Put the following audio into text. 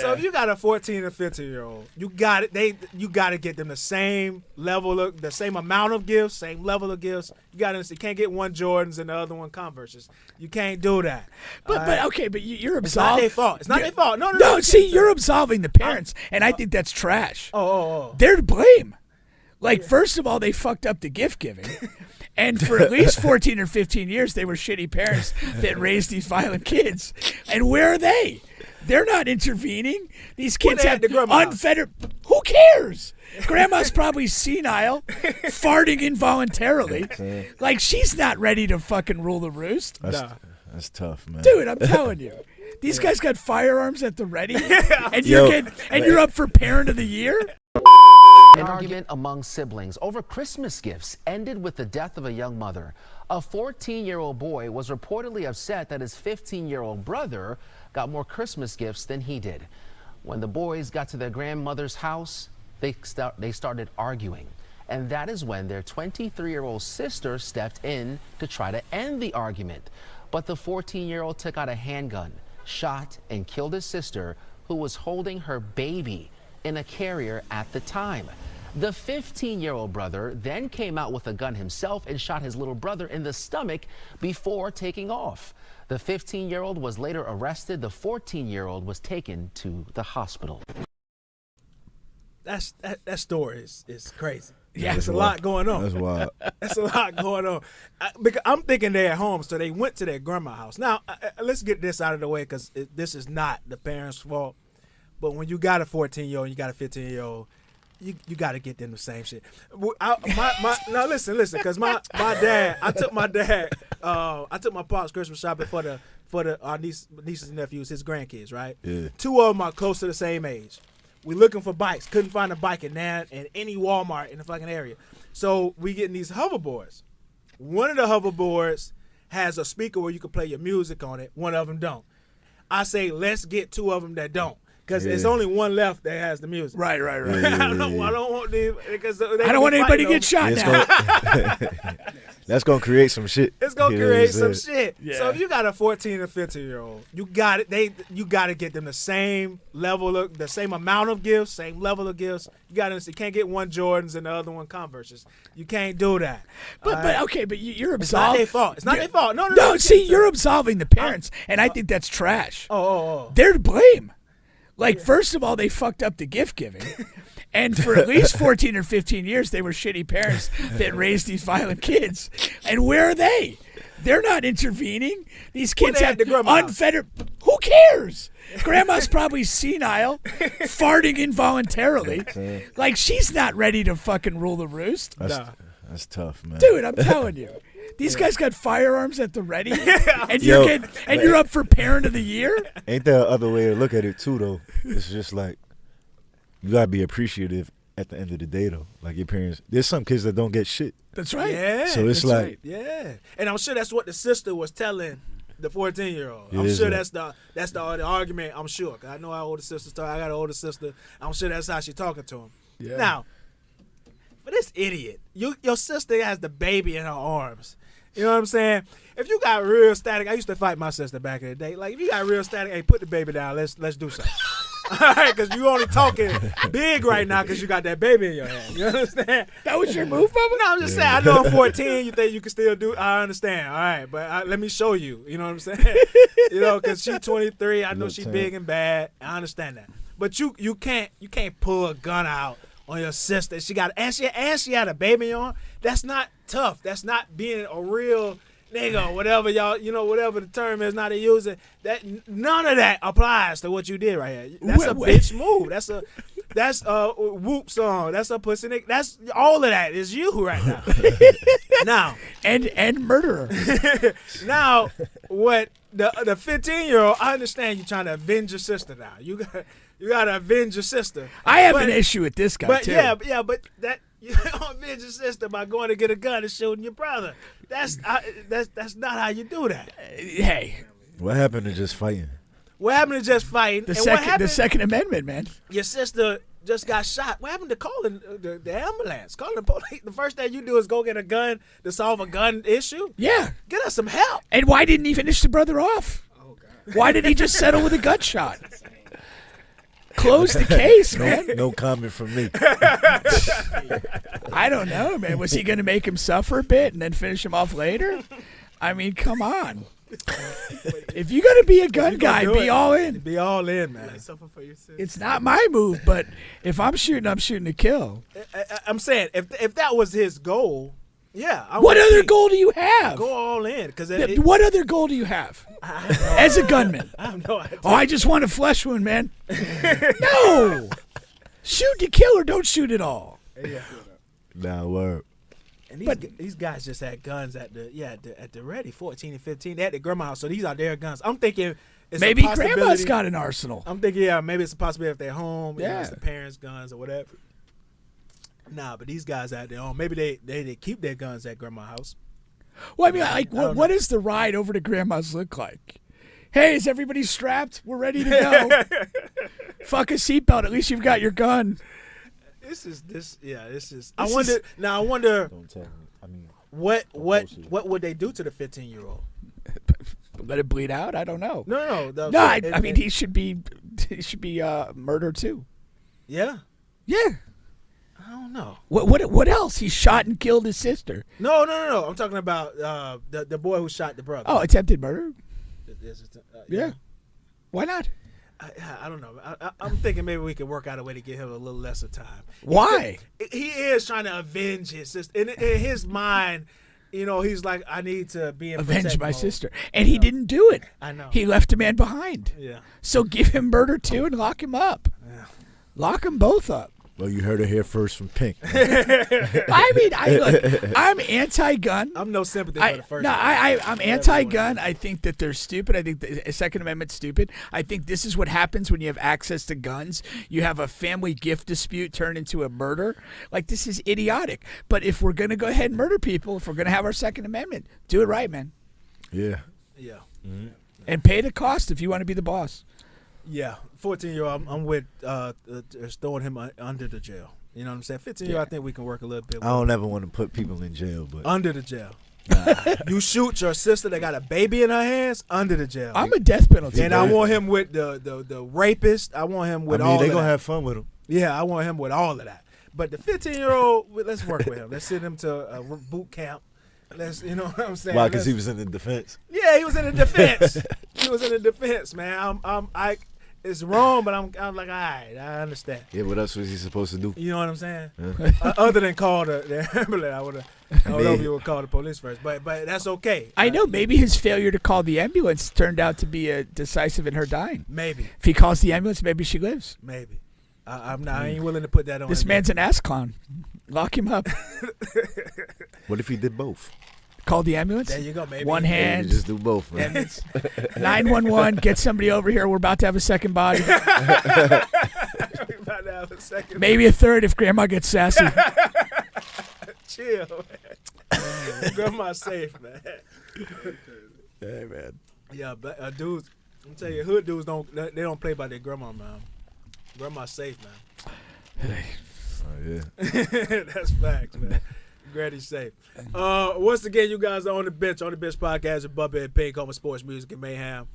So if you got a 14 or 15-year-old, you got it. You got to get them the same level of, the same amount of gifts, same level of gifts. You got to. You can't get one Jordans and the other one Converses. You can't do that. But you're It's not absolving. their fault. It's not their fault. No. See, you're absolving the parents, and I think that's trash. Oh. They're to blame. Like, first of all, they fucked up the gift giving. And for at least 14 or 15 years, they were shitty parents that raised these violent kids. And where are they? They're not intervening. These kids they have at the grandma unfettered. Who cares? Grandma's probably senile, farting involuntarily. Like, she's not ready to fucking rule the roost. That's tough, man. Dude, I'm telling you. These guys got firearms at the ready, and you're up for Parent of the Year? An argument among siblings over Christmas gifts ended with the death of a young mother. A 14-year-old boy was reportedly upset that his 15-year-old brother got more Christmas gifts than he did. When the boys got to their grandmother's house, they started arguing. And that is when their 23-year-old sister stepped in to try to end the argument. But the 14-year-old took out a handgun, shot, and killed his sister, who was holding her baby in a carrier at the time. The 15-year-old brother then came out with a gun himself and shot his little brother in the stomach before taking off. The 15-year-old was later arrested. The 14-year-old was taken to the hospital. That story is crazy. Yeah, there's a lot going on. That's wild. That's a lot going on. Because I'm thinking they're at home, so they went to their grandma's house. Now, let's get this out of the way, because this is not the parents' fault. But when you got a 14-year-old and you got a 15-year-old, you got to get them the same shit. Now listen, because my dad, I took my pops Christmas shopping for our nieces and nephews, his grandkids, right? Yeah. 2 of them are close to the same age. We looking for bikes. Couldn't find a bike in any Walmart in the fucking area. So we getting these hoverboards. One of the hoverboards has a speaker where you can play your music on it. One of them don't. I say, let's get 2 of them that don't. Because there's only one left that has the music. Right. I don't want them, because I don't want anybody to get shot now. That's gonna create some shit. It's gonna create some shit. Yeah. So if you got a 14 or 15-year-old, you got it. You got to get them the same level of, the same amount of gifts, same level of gifts. You got to. You can't get one Jordans and the other one Converses. You can't do that. But you're absolving. It's not their fault. It's not their fault. No. See, you're absolving the parents, and I think that's trash. Oh. They're to blame. Like, first of all, they fucked up the gift giving. And for at least 14 or 15 years, they were shitty parents that raised these violent kids. And where are they? They're not intervening. These kids they have at the grandma's unfettered. Who cares? Grandma's probably senile, farting involuntarily. Like, she's not ready to fucking rule the roost. That's tough, man. Dude, I'm telling you. These guys got firearms at the ready, and you're up for Parent of the Year? Ain't there other way to look at it too, though? It's just like, you gotta be appreciative at the end of the day, though. Like, your parents, there's some kids that don't get shit. That's right. Yeah. So it's That's like, right. Yeah. And I'm sure that's what the sister was telling the 14-year-old. It I'm is sure that. that's the argument. I'm sure. 'Cause I know how older sisters talk. I got an older sister. I'm sure that's how she talking to him. Yeah. Now, for this idiot, your sister has the baby in her arms. You know what I'm saying? If you got real static, I used to fight my sister back in the day. Like, if you got real static, hey, put the baby down. Let's do something. All right, because you only talking big right now because you got that baby in your hand. You understand? That was your move, Bubba? No, I'm just saying. I know I'm 14. You think you can still do? I understand. All right, but let me show you. You know what I'm saying? You know, because she's 23. I know she's big and bad. I understand that. But you can't pull a gun out on your sister. She got and she had a baby on. That's not tough. That's not being a real nigga or whatever y'all, whatever the term is now they use it. That none of that applies to what you did right here. That's a bitch move. That's a whoop song. That's a pussy nigga. That's all of that is you right now. Now and murderer. Now what the 15-year-old, I understand you trying to avenge your sister now. You got to avenge your sister. I have an issue with this guy, too. But that you don't avenge your sister by going to get a gun and shooting your brother. That's not how you do that. Hey. what happened to just fighting? What happened to just fighting? The Second Amendment, man. Your sister just got shot. What happened to calling the ambulance? Calling the police. The first thing you do is go get a gun to solve a gun issue? Yeah. Get us some help. And why didn't he finish the brother off? Oh, God. Why did he just settle with a gunshot? Close the case, man. No comment from me. I don't know, man. Was he going to make him suffer a bit and then finish him off later? I mean, come on. If you're going to be a gun guy, be all in. Be all in, man. It's not my move, but if I'm shooting to kill. I'm saying if that was his goal, yeah. What other goal do you have? Go all in, because What other goal do you have as a gunman? I have no idea. Oh, I just want a flesh wound, man. No. Shoot to kill or don't shoot at all. Yeah. Nah, word. And these guys just had guns at the ready, 14 and 15. They had the grandma house, so these are their guns. I'm thinking it's Maybe a possibility. grandma's got an arsenal. I'm thinking, maybe it's a possibility if they're home, Yeah. it's the parents' guns or whatever. Nah, but these guys out there, maybe they keep their guns at grandma's house. Well, I mean, like, what does the ride over to grandma's look like? Hey, is everybody strapped? We're ready to go. Fuck a seatbelt. At least you've got your gun. This is. I wonder. Don't tell me. I mean, What would they do to the 15-year-old? Let it bleed out? I don't know. No. I mean, he should be murdered too. Yeah. Yeah. I don't know. What else? He shot and killed his sister. No. I'm talking about the boy who shot the brother. Oh, attempted murder? Yeah. Why not? I don't know. I'm thinking maybe we could work out a way to give him a little lesser time. Why? He is trying to avenge his sister. In his mind, he's like, I need to be in Avenge protect my mode. sister. And he didn't do it. I know. He left a man behind. Yeah. So give him murder too and lock him up. Yeah. Lock them both up. well, you heard it here first from Pink. I mean, look, I'm anti-gun. I'm no sympathy for the first. I'm anti-gun. I think that they're stupid. I think the Second Amendment's stupid. I think this is what happens when you have access to guns. You have a family gift dispute turn into a murder. Like, this is idiotic. But if we're going to go ahead and murder people, if we're going to have our Second Amendment, do it right, man. Yeah. Yeah. And pay the cost if you want to be the boss. Yeah. 14-year-old, I'm with throwing him under the jail. You know what I'm saying? 15-year-old, I think we can work a little bit. I don't ever want to put people in jail, but Under the jail. You shoot your sister that got a baby in her hands, under the jail. I'm a death penalty. And I want him with the rapist. I want him with all they of gonna that. have fun with him. Yeah, I want him with all of that. But the 15-year-old, let's work with him. Let's send him to a boot camp. You know what I'm saying? Why? Because he was in the defense. Yeah, he was in the defense. He was in the defense, man. It's wrong, but I'm like, all right, I understand. Yeah, what else was he supposed to do? You know what I'm saying? Yeah. Other than call the ambulance, I would hope you would call the police first. But that's okay. I know maybe his failure to call the ambulance turned out to be decisive in her dying. Maybe. If he calls the ambulance, maybe she lives. Maybe. I ain't willing to put that on. This him. man's an ass clown. Lock him up. What if he did both? Call the ambulance. There you go, maybe. One Maybe hand. just do both, man. 911. Get somebody over here. We're about to have a second body. About to have a second. Maybe a third if Grandma gets sassy. Chill, man. Grandma's safe, man. Hey, man. Yeah, but dudes, I'm telling you, hood dudes don't play by their grandma, man. Grandma's safe, man. Oh, yeah. That's facts, man. Granny's safe. Once again, you guys are on the bench podcast with Bubba and Pink, home of sports, music, and mayhem.